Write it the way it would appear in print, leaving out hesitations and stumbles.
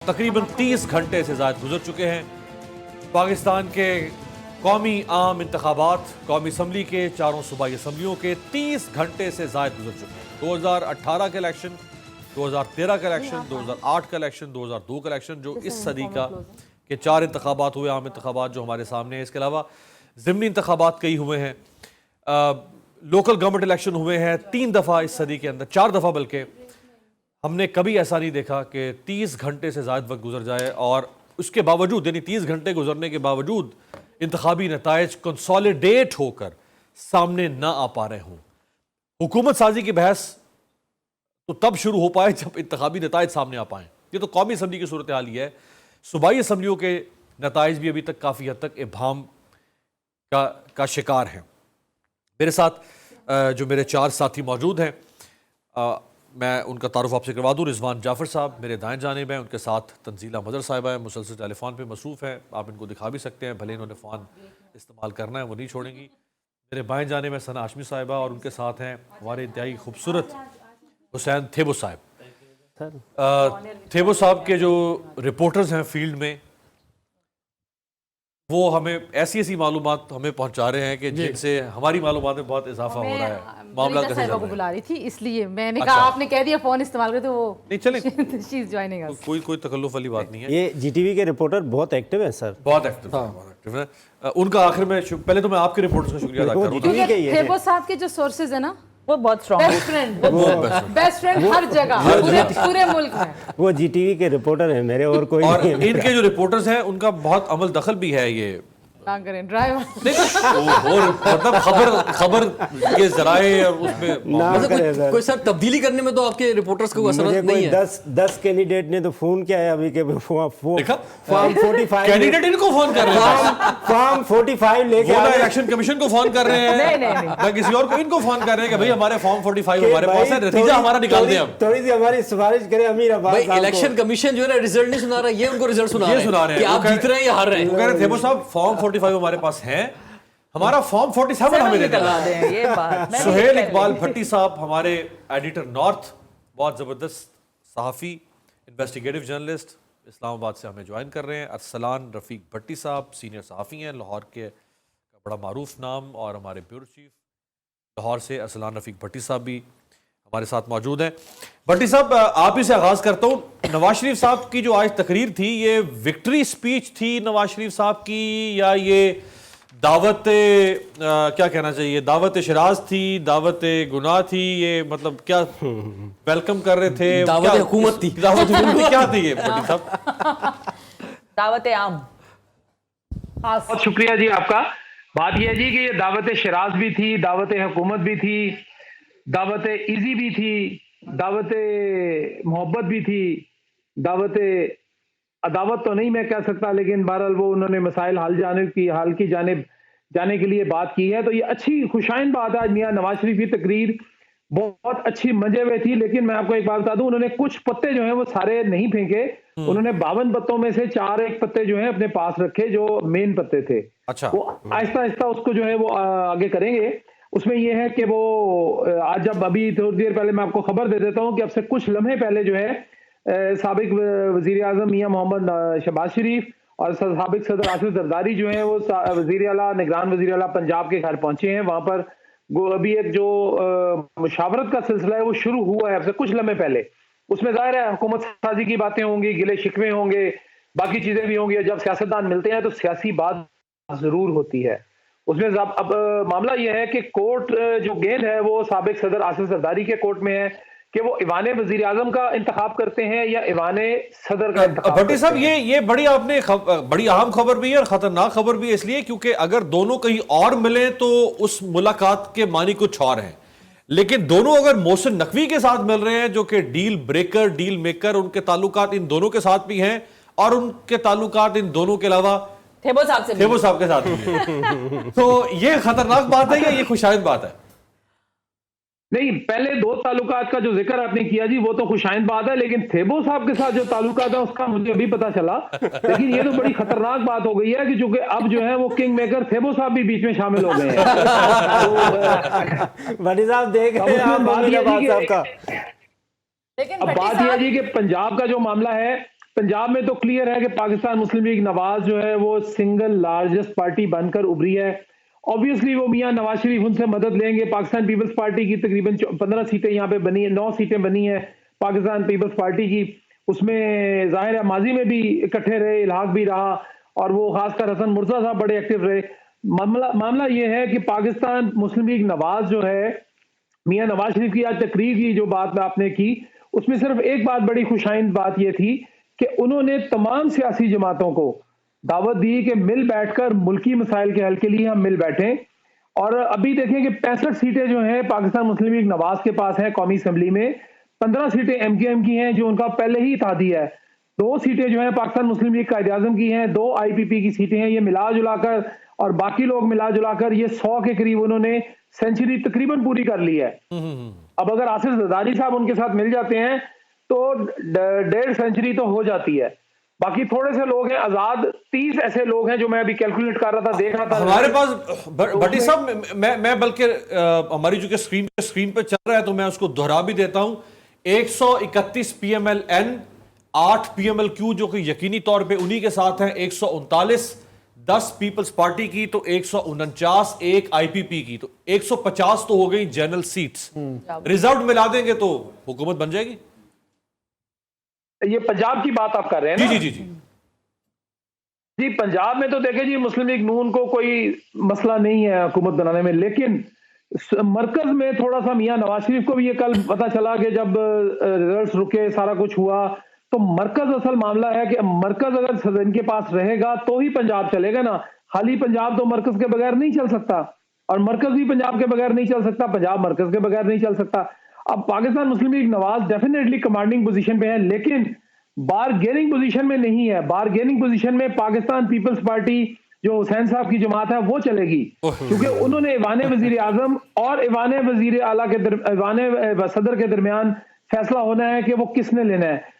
तकरीबन 30 घंटे से ज़्यादा गुजर चुके हैं। पाकिस्तान के कौमी आम इंतखाबात, कौमी असम्बली के चारों सूबाई असम्बलियों के 30 घंटे से ज़्यादा गुजर चुके हैं। 2018 के इलेक्शन, 2013 का इलेक्शन, 2008 का इलेक्शन, 2002 का इलेक्शन, जो इस सदी का के 4 इंतखाबात हुए, आम इंतखाबात जो हमारे सामने हैं। इसके अलावा ज़िमनी इंतखाबात कई हुए हैं, लोकल गवर्नमेंट इलेक्शन हुए हैं 3 दफ़ा इस सदी के अंदर, 4 दफ़ा बल्कि। हमने कभी ऐसा नहीं देखा कि 30 घंटे से ज़्यादा वक्त गुजर जाए और उसके बावजूद, यानी 30 घंटे गुजरने के बावजूद इंतखाबी नताइज कंसोलिडेट होकर सामने ना आ पा रहे हों। हुकूमत साजी की बहस तो तब शुरू हो पाए जब इंतखाबी नताइज सामने आ पाएँ। ये तो कौमी असम्बली की सूरत हाल ही है। सूबाई असम्बलियों के नताइज भी अभी तक काफ़ी हद तक इब्हाम का शिकार हैं। मेरे साथ जो मेरे 4 साथी मौजूद हैं, मैं उनका तारुफ आपसे करवा दूँ। रिजवान जाफ़र साहब मेरे दाएं जानिब हैं, उनके साथ तंजीला मदर साहिबा है, मुसलसल टेलीफोन पे मसरूफ़ हैं। आप इनको दिखा भी सकते हैं, भले इन्होंने फ़ोन इस्तेमाल करना है वो नहीं छोड़ेंगी। मेरे बाएं जानिब में सना हाशमी साहिबा और उनके साथ हैं हमारे इंतहाई खूबसूरत हुसैन थेबो साहब। थेबो साहब के जो रिपोर्टर्स हैं फील्ड में, वो हमें ऐसी ऐसी मालूमात हमें पहुंचा रहे हैं कि जिनसे हमारी मालूमात में बहुत इजाफा हो रहा है। मामला कैसे चल रहा है? को बुला रही थी इसलिए मैंने कहा आपने कह दिया फोन इस्तेमाल कर, तो वो नहीं चले शी इज जॉइनिंग अस। कोई तकल्लुफ वाली बात नहीं है। ये जीटीवी के रिपोर्टर बहुत एक्टिव हैं सर, बहुत एक्टिव है। उनका आखिर में पहले तो मैं आपके रिपोर्टर्स का शुक्रिया अदा करूंगा। थेबो साहब के जो सोर्सेज है ना, वो बहुत स्ट्रॉन्ग, बेस्ट फ्रेंड हर जगह, पूरे मुल्क में। वो जीटीवी के रिपोर्टर हैं मेरे, और कोई और नहीं। इनके जो रिपोर्टर्स हैं उनका बहुत अमल दखल भी है। ये ना करें ड्राइवर, और मतलब खबर के जराए और उसमें कोई सर तब्दीली करने में तो आपके रिपोर्टर्स को असर नहीं है। 10 कैंडिडेट ने तो फोन किया है अभी के फॉर्म 45 कैंडिडेट इनको फोन कर रहे हैं, फॉर्म 45 लेके वो ना इलेक्शन कमीशन को फोन कर रहे हैं, ना किसी और को इनको फोन कर रहे हैं कि भाई हमारे फॉर्म 45 हमारे पास है, नतीजा हमारा निकाल दें। अब थोड़ी सी हमारी सिफारिश करें अमीर अब्बास। इलेक्शन कमीशन जो है ना रिजल्ट नहीं सुना रहा, ये उनको रिजल्ट सुना रहे हैं कि आप जीत रहे हैं या हार रहे हैं। वो कह रहे थे वो साहब फॉर्म 45 हमारे पास है, हमारा फॉर्म 47 हमें देना है। ये बात सुहेल इकबाल भट्टी साहब हमारे एडिटर नॉर्थ, बहुत ज़बरदस्त सहाफ़ी, इन्वेस्टिगेटिव जर्नलिस्ट, इस्लामाबाद से हमें ज्वाइन कर रहे हैं। अरसलान रफ़ीक भट्टी साहब सीनियर सहाफ़ी हैं, लाहौर के बड़ा मारूफ नाम, और हमारे ब्यूरो चीफ लाहौर से अरसलान रफ़ीक भट्टी साहब भी हमारे साथ मौजूद हैं। भट्टी साहब, आप ही से आगाज़ करता हूँ। नवाज शरीफ साहब की जो आज तकरीर थी, ये विक्ट्री स्पीच थी नवाज शरीफ साहब की, या ये दावत क्या कहना चाहिए, दावत शिराज थी, दावत गुनाह थी? ये मतलब क्या वेलकम कर रहे थे? दावत हुकूमत थी, दावत हुकूमत क्या थी ये भट्टी साहब? दावत आम। बहुत शुक्रिया जी आपका। बात यह है जी कि ये दावत शिराज भी थी, दावत हुकूमत भी थी, दावत इजी भी थी, दावत मोहब्बत भी थी, दावत अदावत तो नहीं मैं कह सकता, लेकिन बहरहाल वो उन्होंने मसाइल हाल की जाने के लिए बात की है। तो ये अच्छी खुशाइन बात है। आज मियां नवाज शरीफ की तकरीर बहुत अच्छी मजे में थी, लेकिन मैं आपको एक बात बता दूं, उन्होंने कुछ पत्ते जो हैं वो सारे नहीं फेंके। उन्होंने 52 पत्तों में से 4 पत्ते जो हैं अपने पास रखे, जो मेन पत्ते थे। अच्छा, वो आहिस्ता आहिस्ता उसको जो है वो आगे करेंगे। उसमें यह है कि वो आज, जब अभी थोड़ी देर पहले मैं आपको खबर दे देता हूं कि अब से कुछ लम्हे पहले जो है साबिक वजीर आजम मियां मोहम्मद शहबाज शरीफ और साबिक सदर आसिफ जरदारी जो है वो वजीर आला, निगरान वजीर आला पंजाब के घर पहुंचे हैं। वहां पर अभी एक जो मुशावरत का सिलसिला है वो शुरू हुआ है अब से कुछ लम्हे पहले। उसमें जाहिर है हुकूमत साजी की बातें होंगी, गिले शिकवे होंगे, बाकी चीजें भी होंगी। जब सियासतदान मिलते हैं तो सियासी बात जरूर होती है। उसमें अब मामला यह है कि कोर्ट जो गेंद है वो साबिक सदर आसिफ जरदारी के कोर्ट में है कि वो ईवान वजीर आजम का इंतखाब करते हैं या ईवान सदर का इंतखाब। भट्टी साहब, ये बड़ी आपने बड़ी अहम खबर भी है और खतरनाक खबर भी है, इसलिए क्योंकि अगर दोनों कहीं और मिले तो उस मुलाकात के मानी कुछ और हैं, लेकिन दोनों अगर मोहसिन नकवी के साथ मिल रहे हैं जो कि डील ब्रेकर, डील मेकर, उनके ताल्लुकात इन दोनों के साथ भी हैं, और उनके ताल्लुकात इन दोनों के अलावा थेबो साहब के साथ भी तो ये खतरनाक बात है या ये खुशाइंद बात है? नहीं, पहले 2 ताल्लुकात का जो जिक्र आपने किया जी वो तो खुशाइंद बात है, लेकिन थेबो साहब के साथ जो ताल्लुकात है उसका मुझे अभी पता चला। लेकिन ये तो बड़ी खतरनाक बात हो गई है कि चूंकि अब जो है वो किंग मेकर थेबो साहब भी बीच में शामिल हो गए हैं। भट्टी साहब देख रहे हैं आप, बात अब बात यह है जी कि पंजाब का जो मामला है, पंजाब में तो क्लियर है कि पाकिस्तान मुस्लिम लीग नवाज जो है वो सिंगल लार्जेस्ट पार्टी बनकर उभरी है। ऑब्वियसली वो मियां नवाज शरीफ उनसे मदद लेंगे। पाकिस्तान पीपल्स पार्टी की तकरीबन 15 सीटें यहाँ पे बनी है, 9 सीटें बनी है पाकिस्तान पीपल्स पार्टी की। उसमें जाहिर है माजी में भी इकट्ठे रहे, इल्हाक भी रहा, और वो खासकर हसन मुर्तजा साहब बड़े एक्टिव रहे। मामला ये है कि पाकिस्तान मुस्लिम लीग नवाज जो है, मियां नवाज शरीफ की आज तकरीर की जो बात आपने की, उसमें सिर्फ एक बात बड़ी खुशाइंद बात यह थी कि उन्होंने तमाम सियासी जमातों को दावत दी कि मिल बैठकर मुल्की मसाइल के हल के लिए हम मिल बैठें। और अभी देखें कि 65 सीटें जो हैं पाकिस्तान मुस्लिम लीग नवाज के पास हैं कौमी असम्बली में, 15 सीटें MKM की हैं जो उनका पहले ही इत्तेहादी है, 2 सीटें जो हैं पाकिस्तान मुस्लिम लीग कायदे आज़म की हैं, 2 IPP की सीटें हैं। ये मिला जुलाकर और बाकी लोग मिला जुलाकर ये 100 के करीब उन्होंने सेंचुरी तकरीबन पूरी कर ली है। अब अगर आसिफ जरदारी साहब उनके साथ मिल जाते हैं तो 1.5 सेंचुरी तो हो जाती है। बाकी थोड़े से लोग हैं आजाद, 30 ऐसे लोग हैं जो मैं अभी कैलकुलेट कर रहा था, देख रहा था हमारे पास। भट्टी साहब, मैं बल्कि हमारी जो कि स्क्रीन पे चल रहा है तो मैं उसको दोहरा भी देता हूं। 131 PMLN, 8 PMLQ जो कि यकीनी तौर पे उन्हीं के साथ हैं, 139, 10 पीपल्स पार्टी की तो 149, 1 IPP की तो 150 तो हो गई जनरल सीट्स। रिजल्ट मिला देंगे तो हुकूमत बन जाएगी। ये पंजाब की बात आप कर रहे हैं ना? जी। जी, पंजाब में तो देखें जी, मुस्लिम लीग नून को कोई मसला नहीं है हुकूमत बनाने में, लेकिन मरकज में थोड़ा सा मियां नवाज शरीफ को भी ये कल पता चला कि जब रिजल्ट्स रुके, सारा कुछ हुआ, तो मरकज असल मामला है कि मरकज अगर इनके पास रहेगा तो ही पंजाब चलेगा ना। खाली पंजाब तो मरकज के बगैर नहीं चल सकता, और मरकज भी पंजाब के बगैर नहीं चल सकता, पंजाब मरकज के बगैर नहीं चल सकता। अब Pakistan Muslim League Nawaz definitely commanding position पे है, लेकिन बारगेनिंग पोजीशन में नहीं है। बारगेनिंग पोजीशन में पाकिस्तान पीपल्स पार्टी जो हुसैन साहब की जमात है वो चलेगी, क्योंकि उन्होंने ईवान वजीर आजम और ईवान वजीर आला के ईवान सदर के दरमियान फैसला होना है कि वो किसने लेना है।